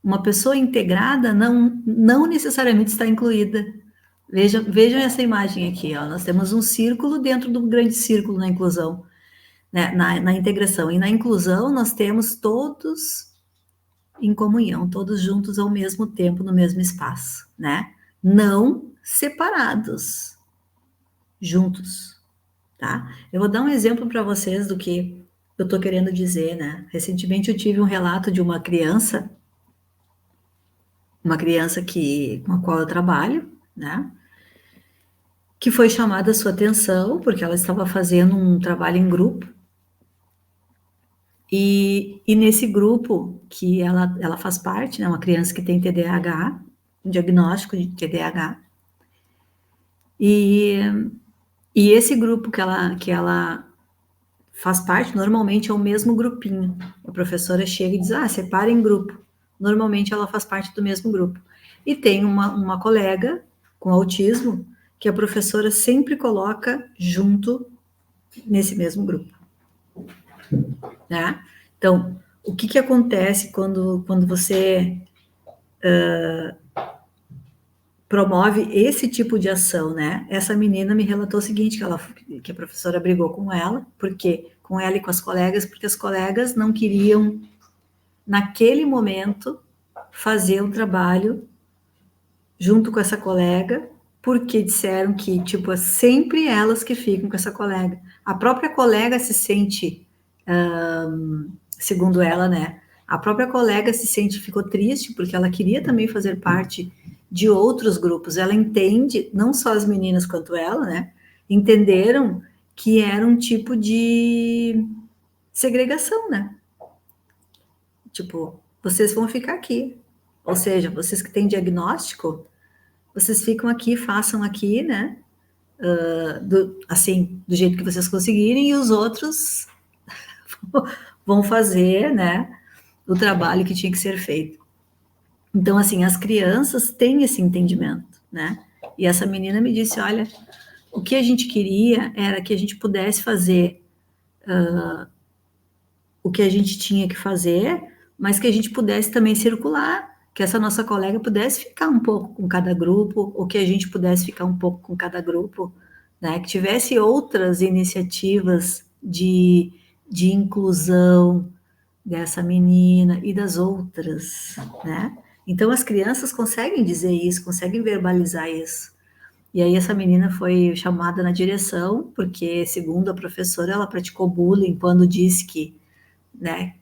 Uma pessoa integrada não necessariamente está incluída. Vejam essa imagem aqui, ó. Nós temos um círculo dentro do grande círculo na inclusão, né? Na integração. E na inclusão nós temos todos em comunhão, todos juntos ao mesmo tempo, no mesmo espaço, né? Não separados, juntos, tá? Eu vou dar um exemplo para vocês do que eu estou querendo dizer, né? Recentemente eu tive um relato de uma criança com a qual eu trabalho, né? Que foi chamada a sua atenção porque ela estava fazendo um trabalho em grupo. E nesse grupo que ela faz parte, né? Uma criança que tem TDAH, um diagnóstico de TDAH. E esse grupo que ela faz parte, normalmente é o mesmo grupinho. A professora chega e diz, separa em grupo. Normalmente ela faz parte do mesmo grupo. E tem uma colega com autismo que a professora sempre coloca junto nesse mesmo grupo, né? Então, o que acontece quando você promove esse tipo de ação, né? Essa menina me relatou o seguinte, que a professora brigou com ela e com as colegas, porque as colegas não queriam, naquele momento, fazer um trabalho junto com essa colega, porque disseram que, tipo, é sempre elas que ficam com essa colega. A própria colega se sente, segundo ela, né? A própria colega ficou triste, porque ela queria também fazer parte de outros grupos. Ela entende, não só as meninas quanto ela, né? Entenderam que era um tipo de segregação, né? Tipo, vocês vão ficar aqui. Ou seja, vocês que têm diagnóstico, vocês ficam aqui, façam aqui, né? Do jeito que vocês conseguirem, e os outros vão fazer, né? O trabalho que tinha que ser feito. Então, assim, as crianças têm esse entendimento, né? E essa menina me disse, olha, o que a gente queria era que a gente pudesse fazer o que a gente tinha que fazer, mas que a gente pudesse também circular, que essa nossa colega pudesse ficar um pouco com cada grupo, ou que a gente pudesse ficar um pouco com cada grupo, né? Que tivesse outras iniciativas de inclusão dessa menina e das outras, né? Então, as crianças conseguem dizer isso, conseguem verbalizar isso. E aí, essa menina foi chamada na direção, porque, segundo a professora, ela praticou bullying quando disse que, né,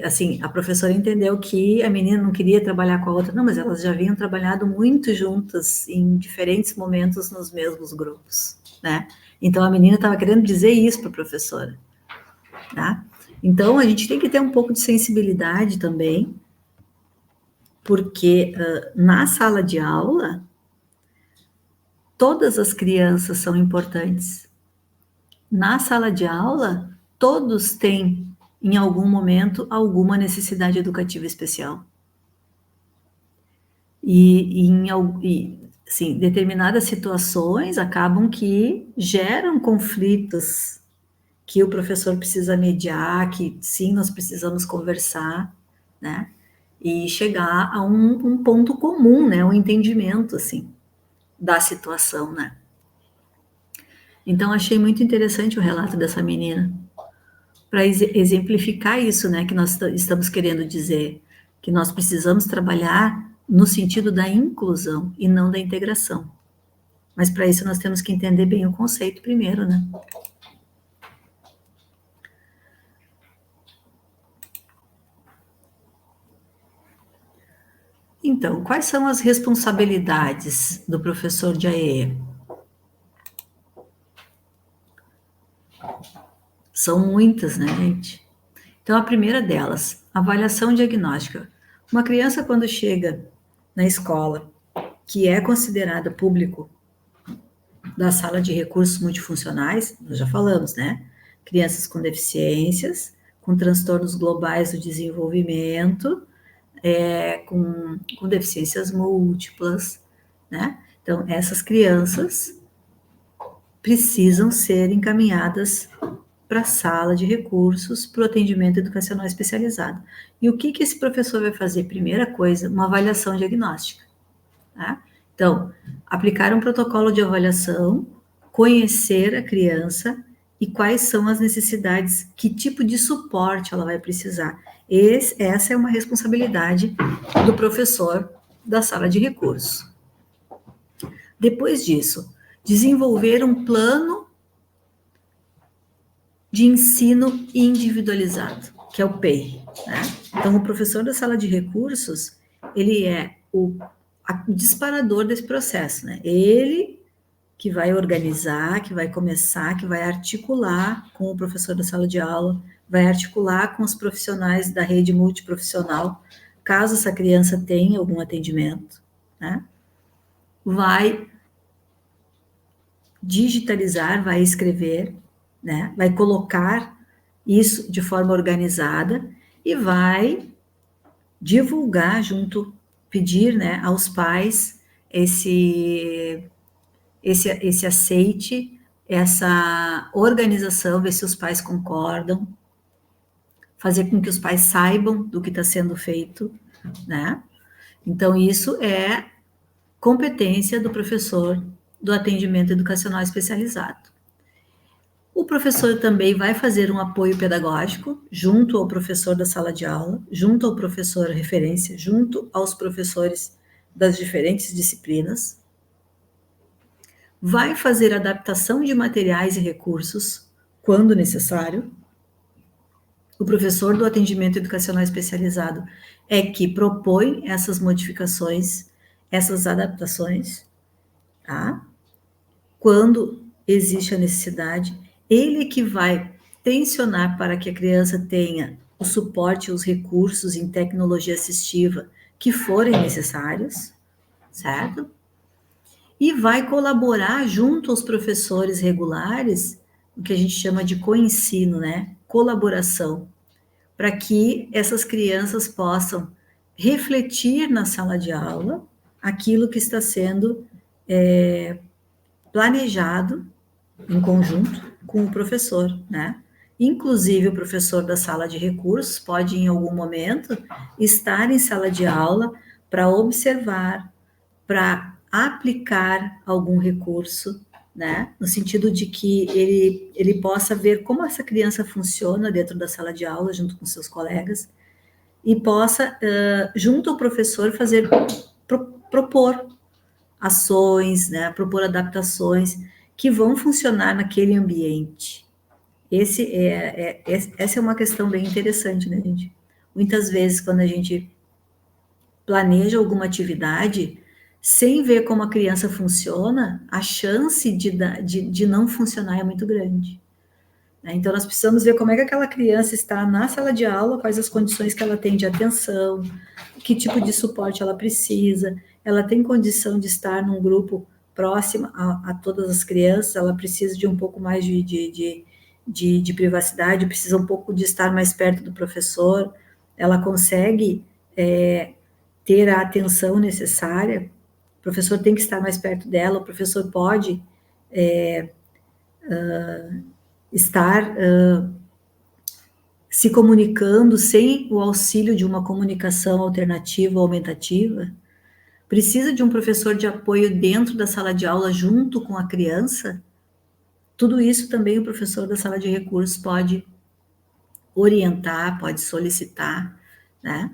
assim, a professora entendeu que a menina não queria trabalhar com a outra, não, mas elas já haviam trabalhado muito juntas em diferentes momentos nos mesmos grupos, né? Então, a menina estava querendo dizer isso para a professora, tá? Então, a gente tem que ter um pouco de sensibilidade também porque na sala de aula, todas as crianças são importantes. Na sala de aula, todos têm, em algum momento, alguma necessidade educativa especial. Sim, determinadas situações acabam que geram conflitos que o professor precisa mediar, que sim, nós precisamos conversar, né? E chegar a um ponto comum, né? Um entendimento, assim, da situação, né? Então, achei muito interessante o relato dessa menina, para exemplificar isso, né? Que nós estamos querendo dizer, que nós precisamos trabalhar no sentido da inclusão e não da integração. Mas para isso nós temos que entender bem o conceito primeiro, né? Então, quais são as responsabilidades do professor de AEE? São muitas, né, gente? Então, a primeira delas, avaliação diagnóstica. Uma criança, quando chega na escola, que é considerada público da sala de recursos multifuncionais, nós já falamos, né? Crianças com deficiências, com transtornos globais do desenvolvimento, com deficiências múltiplas, né? Então, essas crianças precisam ser encaminhadas para a sala de recursos, para o atendimento educacional especializado. E o que esse professor vai fazer? Primeira coisa, uma avaliação diagnóstica. Tá? Então, aplicar um protocolo de avaliação, conhecer a criança e quais são as necessidades, que tipo de suporte ela vai precisar. Essa é uma responsabilidade do professor da sala de recursos. Depois disso, desenvolver um plano de ensino individualizado, que é o PEI. Né? Então, o professor da sala de recursos, ele é o disparador desse processo, né? Ele que vai organizar, que vai começar, que vai articular com o professor da sala de aula, vai articular com os profissionais da rede multiprofissional, caso essa criança tenha algum atendimento, né? Vai digitalizar, vai escrever, né? Vai colocar isso de forma organizada e vai divulgar junto, pedir, né, aos pais esse aceite, essa organização, ver se os pais concordam, fazer com que os pais saibam do que está sendo feito, né? Então, isso é competência do professor do atendimento educacional especializado. O professor também vai fazer um apoio pedagógico junto ao professor da sala de aula, junto ao professor referência, junto aos professores das diferentes disciplinas. Vai fazer adaptação de materiais e recursos, quando necessário. O professor do atendimento educacional especializado é que propõe essas modificações, essas adaptações, tá? Quando existe a necessidade, ele que vai tensionar para que a criança tenha o suporte, os recursos em tecnologia assistiva que forem necessários, certo? E vai colaborar junto aos professores regulares, o que a gente chama de coensino, né? Colaboração, para que essas crianças possam refletir na sala de aula aquilo que está sendo planejado em conjunto com o professor, né? Inclusive, o professor da sala de recursos pode, em algum momento, estar em sala de aula para observar, para aplicar algum recurso, né? No sentido de que ele possa ver como essa criança funciona dentro da sala de aula, junto com seus colegas, e possa, junto ao professor, propor ações, né? Propor adaptações que vão funcionar naquele ambiente. Essa é uma questão bem interessante, né, gente? Muitas vezes, quando a gente planeja alguma atividade, sem ver como a criança funciona, a chance de não funcionar é muito grande. né? Então, nós precisamos ver como é que aquela criança está na sala de aula, quais as condições que ela tem de atenção, que tipo de suporte ela precisa, ela tem condição de estar num grupo próximo a todas as crianças, ela precisa de um pouco mais de privacidade, precisa um pouco de estar mais perto do professor, ela consegue ter a atenção necessária, o professor tem que estar mais perto dela, o professor pode estar se comunicando sem o auxílio de uma comunicação alternativa ou aumentativa, precisa de um professor de apoio dentro da sala de aula junto com a criança, tudo isso também o professor da sala de recursos pode orientar, pode solicitar, né?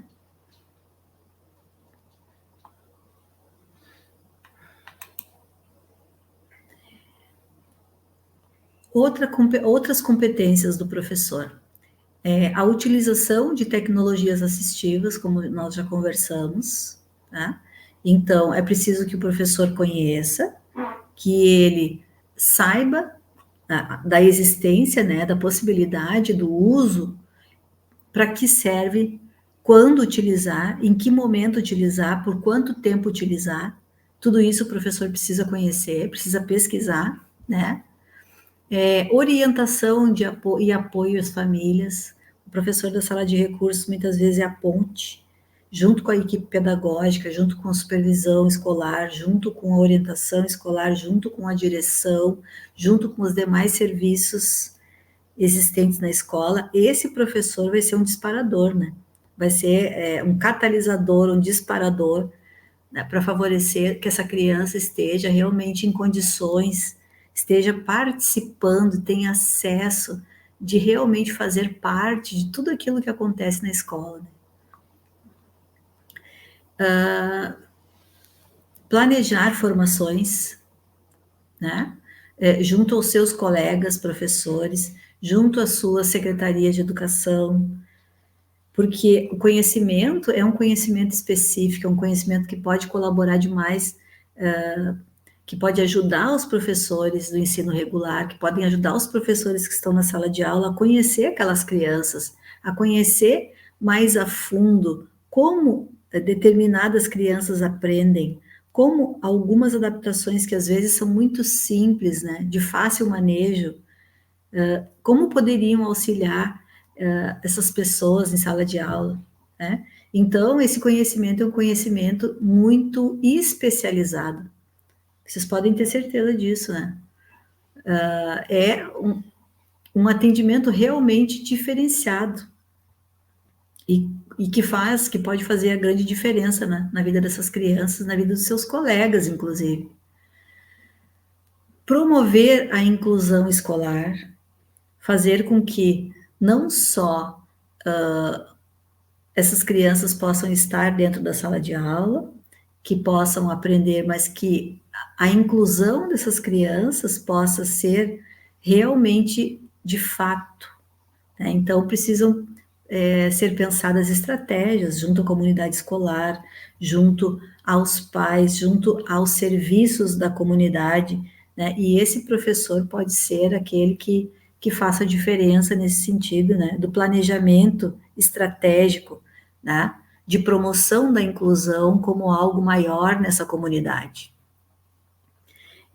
Outras competências do professor. A utilização de tecnologias assistivas, como nós já conversamos, tá? Então, é preciso que o professor conheça, que ele saiba da existência, né, da possibilidade do uso, para que serve, quando utilizar, em que momento utilizar, por quanto tempo utilizar, tudo isso o professor precisa conhecer, precisa pesquisar, né? Orientação e apoio às famílias. O professor da sala de recursos muitas vezes é a ponte, junto com a equipe pedagógica, junto com a supervisão escolar, junto com a orientação escolar, junto com a direção, junto com os demais serviços existentes na escola. Esse professor vai ser um disparador, né? Vai ser um catalisador, um disparador, né, para favorecer que essa criança esteja realmente em condições, esteja participando, tenha acesso de realmente fazer parte de tudo aquilo que acontece na escola, né? Planejar formações, né? Junto aos seus colegas professores, junto à sua secretaria de educação, porque o conhecimento é um conhecimento específico, é um conhecimento que pode colaborar demais, que pode ajudar os professores do ensino regular, que podem ajudar os professores que estão na sala de aula a conhecer aquelas crianças, a conhecer mais a fundo como determinadas crianças aprendem, como algumas adaptações que às vezes são muito simples, né, de fácil manejo, como poderiam auxiliar essas pessoas em sala de aula, né? Então, esse conhecimento é um conhecimento muito especializado. Vocês podem ter certeza disso, né? É um atendimento realmente diferenciado e que pode fazer a grande diferença, né, na vida dessas crianças, na vida dos seus colegas, inclusive. Promover a inclusão escolar, fazer com que não só essas crianças possam estar dentro da sala de aula, que possam aprender, mas que a inclusão dessas crianças possa ser realmente de fato, né? Então, precisam ser pensadas estratégias junto à comunidade escolar, junto aos pais, junto aos serviços da comunidade, né? E esse professor pode ser aquele que faça a diferença nesse sentido, né? Do planejamento estratégico, né? De promoção da inclusão como algo maior nessa comunidade.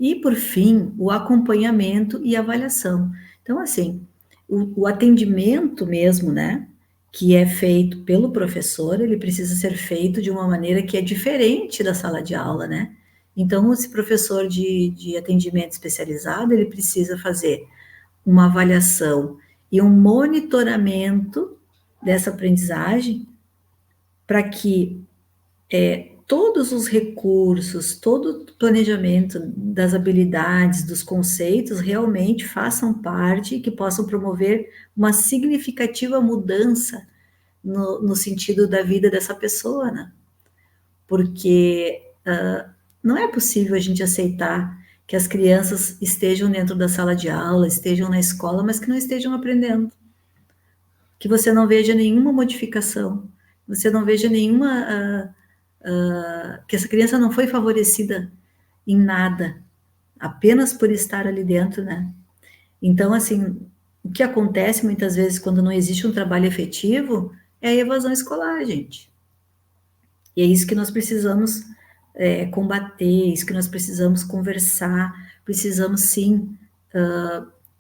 E, por fim, o acompanhamento e avaliação. Então, assim, o atendimento mesmo, né, que é feito pelo professor, ele precisa ser feito de uma maneira que é diferente da sala de aula, né? Então, esse professor de atendimento especializado, ele precisa fazer uma avaliação e um monitoramento dessa aprendizagem para que todos os recursos, todo o planejamento das habilidades, dos conceitos, realmente façam parte e que possam promover uma significativa mudança no sentido da vida dessa pessoa, né? Porque não é possível a gente aceitar que as crianças estejam dentro da sala de aula, estejam na escola, mas que não estejam aprendendo. Que você não veja nenhuma modificação, você não veja nenhuma... que essa criança não foi favorecida em nada, apenas por estar ali dentro, né? Então, assim, o que acontece muitas vezes quando não existe um trabalho efetivo é a evasão escolar, gente. E é isso que nós precisamos combater, é isso que nós precisamos conversar, precisamos sim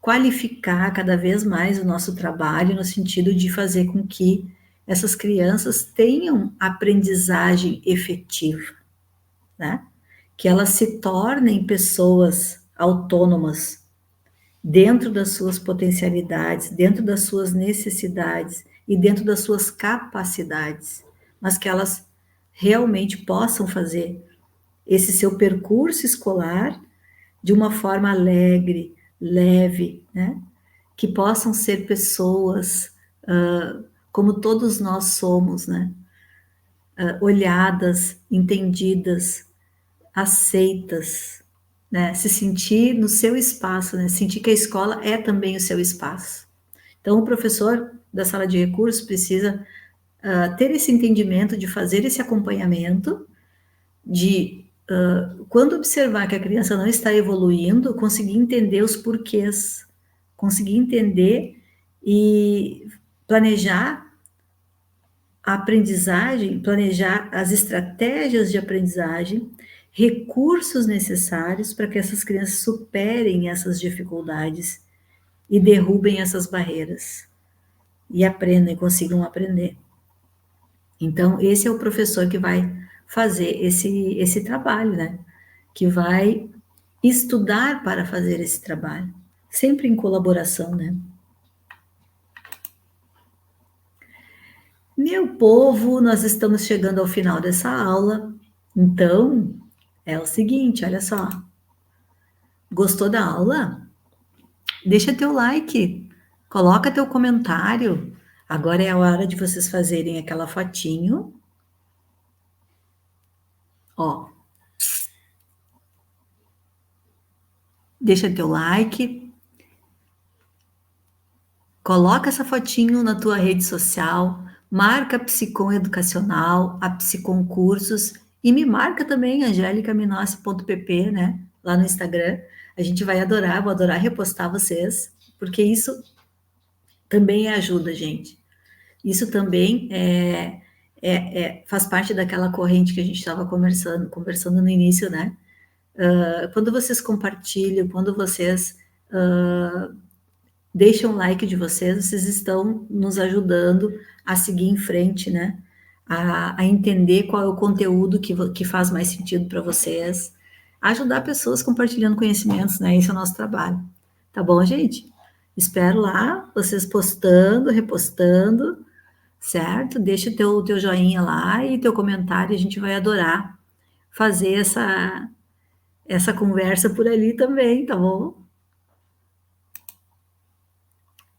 qualificar cada vez mais o nosso trabalho no sentido de fazer com que essas crianças tenham aprendizagem efetiva, né? Que elas se tornem pessoas autônomas dentro das suas potencialidades, dentro das suas necessidades e dentro das suas capacidades, mas que elas realmente possam fazer esse seu percurso escolar de uma forma alegre, leve, né? Que possam ser pessoas como todos nós somos, né? Olhadas, entendidas, aceitas, né? Se sentir no seu espaço, né? Sentir que a escola é também o seu espaço. Então, o professor da sala de recursos precisa ter esse entendimento de fazer esse acompanhamento, de quando observar que a criança não está evoluindo, conseguir entender os porquês, conseguir entender e planejar a aprendizagem, planejar as estratégias de aprendizagem, recursos necessários para que essas crianças superem essas dificuldades e derrubem essas barreiras e aprendam, consigam aprender. Então, esse é o professor que vai fazer esse trabalho, né? Que vai estudar para fazer esse trabalho, sempre em colaboração, né? Meu povo, nós estamos chegando ao final dessa aula, então é o seguinte, olha só. Gostou da aula? Deixa teu like, coloca teu comentário. Agora é a hora de vocês fazerem aquela fotinho. Ó. Deixa teu like. Coloca essa fotinho na tua rede social, marca a Psicom Educacional, a Psicom Cursos e me marca também, angelicaminassi.pp, né? Lá no Instagram. A gente vai adorar, vou adorar repostar vocês, porque isso também ajuda, gente. Isso também faz parte daquela corrente que a gente estava conversando no início, né? Quando vocês compartilham, quando vocês deixam o like de vocês, vocês estão nos ajudando a seguir em frente, né? A entender qual é o conteúdo que faz mais sentido para vocês, ajudar pessoas compartilhando conhecimentos, né? Esse é o nosso trabalho. Tá bom, gente? Espero lá vocês postando, repostando, certo? Deixa o teu joinha lá e teu comentário, a gente vai adorar fazer essa conversa por ali também, tá bom?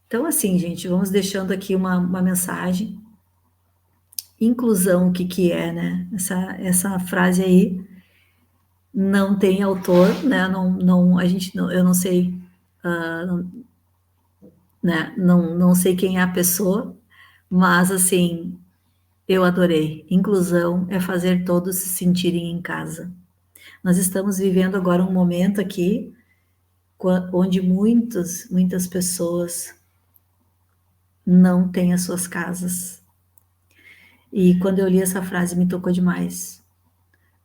Então, assim, gente, vamos deixando aqui uma mensagem. Inclusão, o que é, né? Essa frase aí não tem autor, né? Não, a gente não, eu não sei, né? Não sei quem é a pessoa, mas assim, eu adorei. Inclusão é fazer todos se sentirem em casa. Nós estamos vivendo agora um momento aqui onde muitas pessoas não têm as suas casas. E quando eu li essa frase me tocou demais,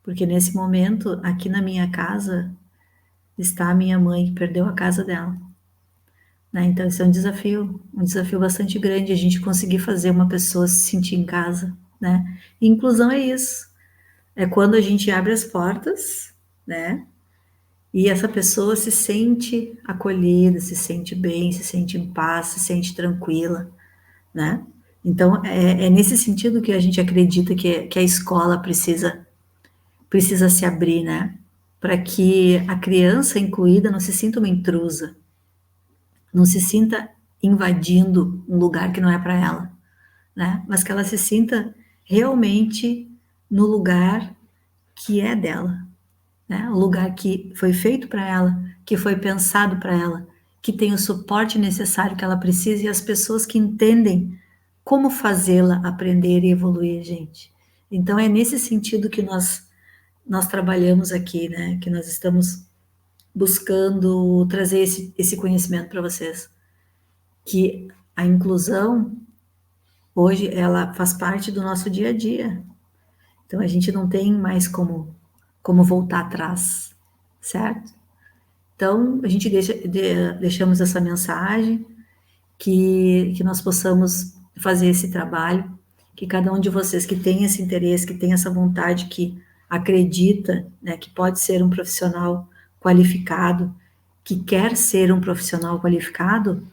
porque nesse momento, aqui na minha casa, está a minha mãe que perdeu a casa dela. Né? Então, esse é um desafio bastante grande, a gente conseguir fazer uma pessoa se sentir em casa. Né? E inclusão é isso, é quando a gente abre as portas, né? E essa pessoa se sente acolhida, se sente bem, se sente em paz, se sente tranquila, né? Então, é nesse sentido que a gente acredita que a escola precisa se abrir, né? Para que a criança incluída não se sinta uma intrusa, não se sinta invadindo um lugar que não é para ela, né? Mas que ela se sinta realmente no lugar que é dela, né? O lugar que foi feito para ela, que foi pensado para ela, que tem o suporte necessário que ela precisa e as pessoas que entendem como fazê-la aprender e evoluir, gente. Então, é nesse sentido que nós trabalhamos aqui, né? Que nós estamos buscando trazer esse conhecimento para vocês. que a inclusão, hoje, ela faz parte do nosso dia a dia. Então, a gente não tem mais como voltar atrás, certo? Então, a gente deixamos essa mensagem, que nós possamos fazer esse trabalho, que cada um de vocês que tem esse interesse, que tem essa vontade, que acredita, né, que pode ser um profissional qualificado, que quer ser um profissional qualificado,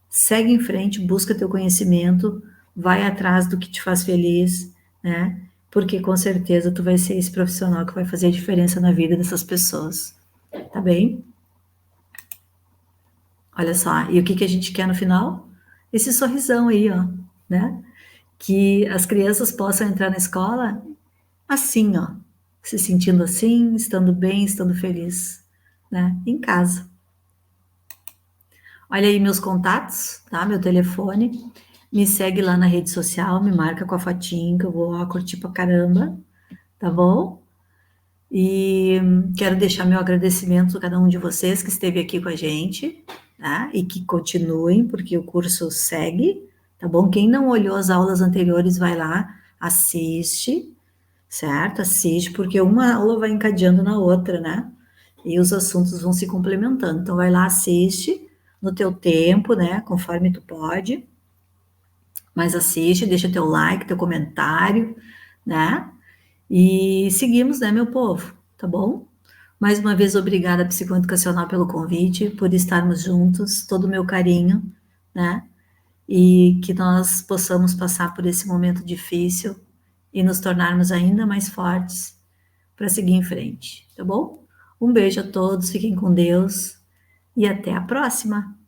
segue em frente, busca teu conhecimento, vai atrás do que te faz feliz, né? Porque com certeza tu vai ser esse profissional que vai fazer a diferença na vida dessas pessoas, tá bem? Olha só, e o que a gente quer no final? Esse sorrisão aí, ó, né? Que as crianças possam entrar na escola assim, ó, se sentindo assim, estando bem, estando feliz, né? Em casa. Olha aí meus contatos, tá? Meu telefone. Me segue lá na rede social, me marca com a fotinho que eu vou ó, curtir pra caramba, tá bom? E quero deixar meu agradecimento a cada um de vocês que esteve aqui com a gente, tá? E que continuem, porque o curso segue, tá bom? Quem não olhou as aulas anteriores, vai lá, assiste, certo? Assiste, porque uma aula vai encadeando na outra, né? E os assuntos vão se complementando. Então, vai lá, assiste no teu tempo, né? Conforme tu pode. Mas assiste, deixa teu like, teu comentário, né? E seguimos, né, meu povo? Tá bom? Mais uma vez, obrigada, Psicoeducacional, pelo convite, por estarmos juntos, todo o meu carinho, né? E que nós possamos passar por esse momento difícil e nos tornarmos ainda mais fortes para seguir em frente, tá bom? Um beijo a todos, fiquem com Deus e até a próxima!